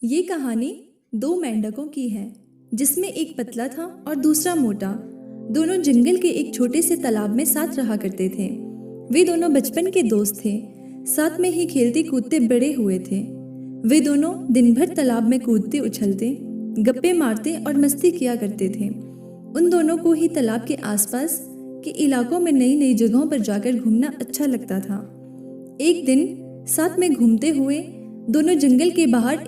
ये कहानी दो मेंढकों की है जिसमें एक पतला था और दूसरा मोटा। दोनों जंगल के एक छोटे से तालाब में साथ रहा करते थे। वे दोनों बचपन के दोस्त थे, साथ में ही खेलते कूदते बड़े हुए थे। वे दोनों दिन भर तालाब में कूदते उछलते, गप्पे मारते और मस्ती किया करते थे। उन दोनों को ही तालाब के आसपास के इलाकों में नई नई जगहों पर जाकर घूमना अच्छा लगता था। एक दिन साथ में घूमते हुए दोनों जंगल के बाहर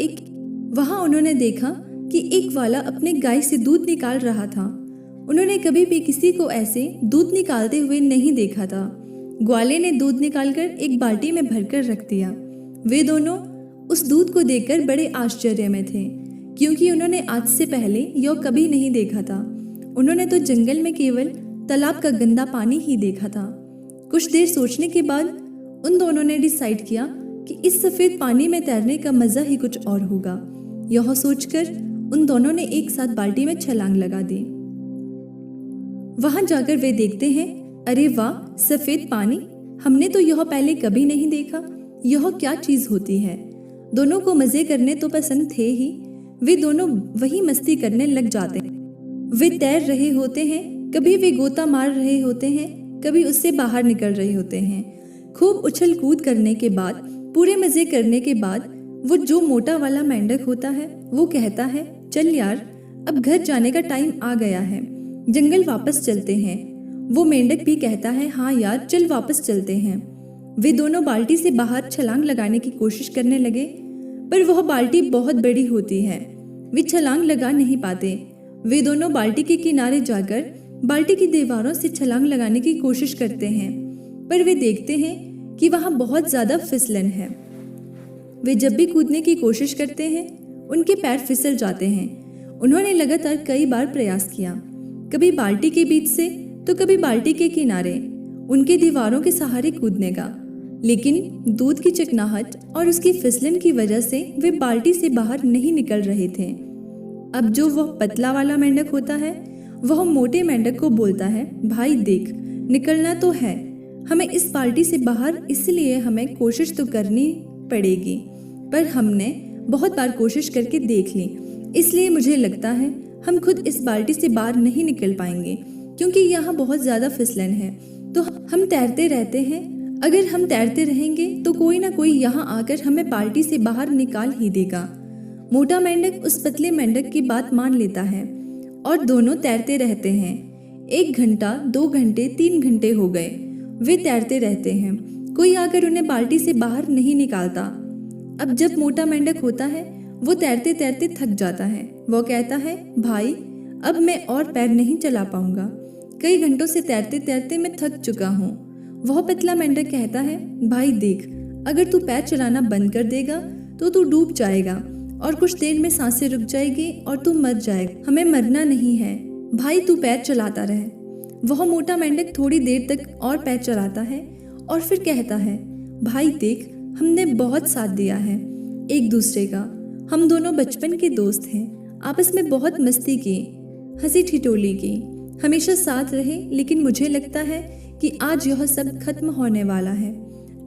वहां उन्होंने देखा कि एक वाला अपने गाय से दूध निकाल रहा था। उन्होंने कभी भी किसी को ऐसे दूध निकालते हुए नहीं देखा था। ग्वाले ने दूध निकालकर एक बाल्टी में भरकर रख दिया। वे दोनों उस दूध को देखकर बड़े आश्चर्य में थे, क्योंकि उन्होंने आज से पहले यह कभी नहीं देखा था। उन्होंने तो जंगल में केवल तालाब का गंदा पानी ही देखा था। कुछ देर सोचने के बाद उन दोनों ने डिसाइड किया कि इस सफेद पानी में तैरने का मजा ही कुछ और होगा। यह सोचकर उन दोनों ने एक साथ बाल्टी में छलांग लगा दी। वहां जाकर वे देखते हैं, अरे वाह, सफेद पानी! हमने तो यह पहले कभी नहीं देखा। यह क्या चीज होती है? दोनों को मजे करने तो पसंद थे ही। वे दोनों वही मस्ती करने लग जाते हैं। वे तैर रहे होते हैं, कभी वे गोता मार रहे होते हैं, कभी उससे बाहर निकल रहे होते हैं। खूब उछल कूद करने के बाद, पूरे मजे करने के बाद, वो जो मोटा वाला मेंढक होता है वो कहता है, चल यार, अब घर जाने का टाइम आ गया है, जंगल वापस चलते हैं। वो मेंढक भी कहता है, हाँ यार, चल वापस चलते हैं। वे दोनों बाल्टी से बाहर छलांग लगाने की कोशिश करने लगे, पर वह बाल्टी बहुत बड़ी होती है। वे छलांग लगा नहीं पाते। वे दोनों बाल्टी के किनारे जाकर बाल्टी की दीवारों से छलांग लगाने की कोशिश करते हैं, पर वे देखते हैं कि वहां बहुत ज्यादा फिसलन है। वे जब भी कूदने की कोशिश करते हैं, उनके पैर फिसल जाते हैं। उन्होंने लगातार कई बार प्रयास किया, कभी बाल्टी के बीच से तो कभी बाल्टी के किनारे, उनके दीवारों के सहारे कूदने का, लेकिन दूध की चिकनाहट और उसकी फिसलन की वजह से वे बाल्टी से बाहर नहीं निकल रहे थे। अब जो वह पतला वाला मेंढक होता है, वह मोटे मेंढक को बोलता है, भाई देख, निकलना तो है हमें इस बाल्टी से बाहर, इसलिए हमें कोशिश तो करनी पड़ेगी, पर हमने बहुत बार कोशिश करके देख ली, इसलिए मुझे लगता है हम खुद इस बाल्टी से बाहर नहीं निकल पाएंगे, क्योंकि यहाँ बहुत ज्यादा फिसलन है। तो हम तैरते रहते हैं। अगर हम तैरते रहेंगे तो कोई ना कोई यहाँ आकर हमें बाल्टी से बाहर निकाल ही देगा। मोटा मेंढक उस पतले मेंढक की बात मान लेता है और दोनों तैरते रहते हैं। 1 घंटा, 2 घंटे, 3 घंटे हो गए। वे तैरते रहते हैं, कोई आकर उन्हें बाल्टी से बाहर नहीं निकालता। अब जब मोटा मेंढक होता है, वो तैरते तैरते थक जाता है। वो कहता है, भाई, अब मैं और पैर नहीं चला पाऊंगा। कई घंटों से तैरते तैरते मैं थक चुका हूँ। वह पतला मेंढक कहता है, भाई देख, अगर तू पैर चलाना बंद कर देगा तो तू डूब जाएगा और कुछ देर में सांसें रुक जाएगी और तू मर जाएगा। हमें मरना नहीं है भाई, तू पैर चलाता रहे। वह मोटा मेंढक थोड़ी देर तक और पैर चलाता है और फिर कहता है, भाई देख, हमने बहुत साथ दिया है एक दूसरे का। हम दोनों बचपन के दोस्त हैं, आपस में बहुत मस्ती की, हंसी ठिठोली की, हमेशा साथ रहे, लेकिन मुझे लगता है कि आज यह सब खत्म होने वाला है।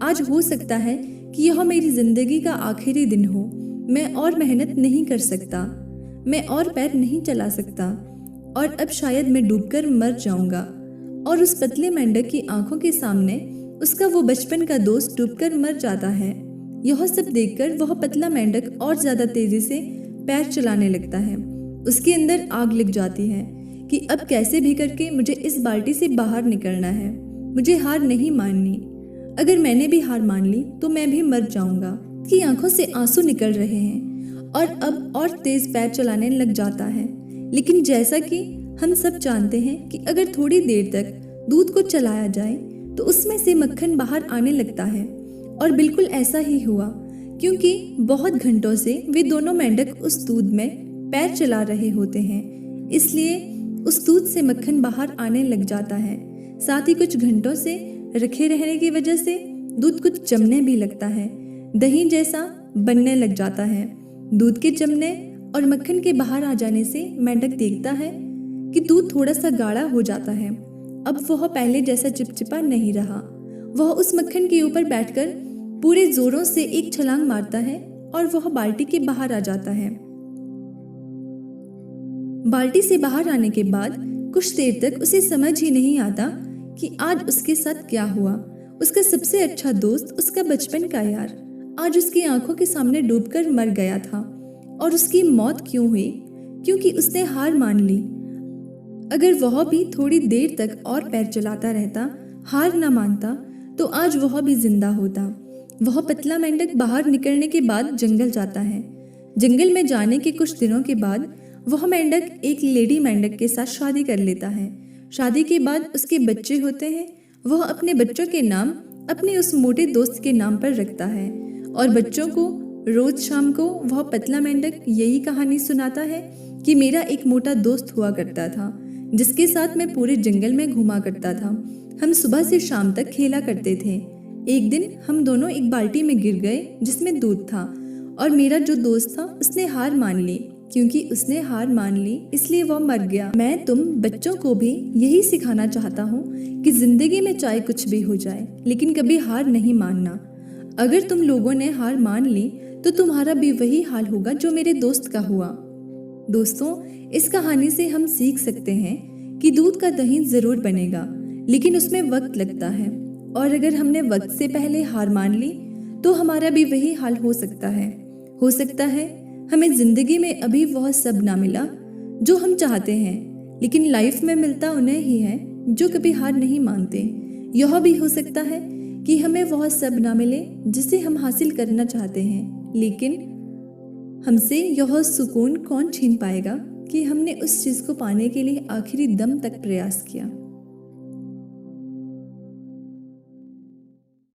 आज हो सकता है कि यह मेरी जिंदगी का आखिरी दिन हो। मैं और मेहनत नहीं कर सकता, मैं और पैर नहीं चला सकता और अब शायद मैं डूबकर मर जाऊंगा। और उस पतले मेंढक की आंखों के सामने उसका वो बचपन का दोस्त डूबकर मर जाता है। यह सब देखकर वह पतला मेंढक और ज्यादा तेजी से पैर चलाने लगता है। उसके अंदर आग लग जाती है कि अब कैसे भी करके मुझे इस बाल्टी से बाहर निकलना है। मुझे हार नहीं माननी। अगर मैंने भी हार मान ली तो मैं भी मर जाऊंगा। उसकी आंखों से आंसू निकल रहे हैं और अब और तेज पैर चलाने लग जाता है। लेकिन जैसा कि हम सब जानते हैं कि अगर थोड़ी देर तक दूध को चलाया जाए तो उसमें से मक्खन बाहर आने लगता है। और बिल्कुल ऐसा ही हुआ, क्योंकि बहुत घंटों से वे दोनों मेंढक उस दूध में पैर चला रहे होते हैं, इसलिए उस दूध से मक्खन बाहर आने लग जाता है। साथ ही कुछ घंटों से रखे रहने की वजह से दूध कुछ जमने भी लगता है, दही जैसा बनने लग जाता है। दूध के जमने और मक्खन के बाहर आ जाने से मेंढक देखता है कि दूध थोड़ा सा गाढ़ा हो जाता है। अब वह पहले जैसा चिपचिपा नहीं रहा। वह उस मक्खन के ऊपर बैठकर पूरे जोरों से एक छलांग मारता है और वह बाल्टी के बाहर आ जाता है। बाल्टी से बाहर आने के बाद कुछ देर तक उसे समझ ही नहीं आता कि आज उसके साथ क्या हुआ। उसका सबसे अच्छा दोस्त, उसका बचपन का यार, आज उसकी आंखों के सामने डूबकर मर गया था। और उसकी मौत क्यों हुई? क्योंकि उसने हार मान ली। अगर वह भी थोड़ी देर तक और पैर चलाता रहता, हार ना मानता, तो आज वह भी जिंदा होता। वह पतला मेंढक बाहर निकलने के बाद जंगल जाता है। जंगल में जाने के कुछ दिनों के बाद वह मेंढक एक लेडी मेंढक के साथ शादी कर लेता है। शादी के बाद उसके बच्चे होते हैं। वह अपने बच्चों के नाम अपने उस मोटे दोस्त के नाम पर रखता है और बच्चों को रोज शाम को वह पतला मेंढक यही कहानी सुनाता है कि मेरा एक मोटा दोस्त हुआ करता था जिसके साथ मैं पूरे जंगल में घूमा करता था। हम सुबह से शाम तक खेला करते थे। एक दिन हम दोनों एक बाल्टी में गिर गए जिसमें दूध था और मेरा जो दोस्त था उसने हार मान ली। क्योंकि उसने हार मान ली इसलिए वह मर गया। मैं तुम बच्चों को भी यही सिखाना चाहता हूँ कि जिंदगी में चाहे कुछ भी हो जाए लेकिन कभी हार नहीं मानना। अगर तुम लोगों ने हार मान ली तो तुम्हारा भी वही हाल होगा जो मेरे दोस्त का हुआ। दोस्तों, इस कहानी से हम सीख सकते हैं कि दूध का दही जरूर बनेगा लेकिन उसमें वक्त लगता है और अगर हमने वक्त से पहले हार मान ली तो हमारा भी वही हाल हो सकता है। हो सकता है हमें जिंदगी में अभी वह सब ना मिला जो हम चाहते हैं, लेकिन लाइफ में मिलता उन्हें ही है जो कभी हार नहीं मानते। यह भी हो सकता है कि हमें वह सब ना मिले जिसे हम हासिल करना चाहते हैं, लेकिन हमसे यह सुकून कौन छीन पाएगा कि हमने उस चीज को पाने के लिए आखिरी दम तक प्रयास किया।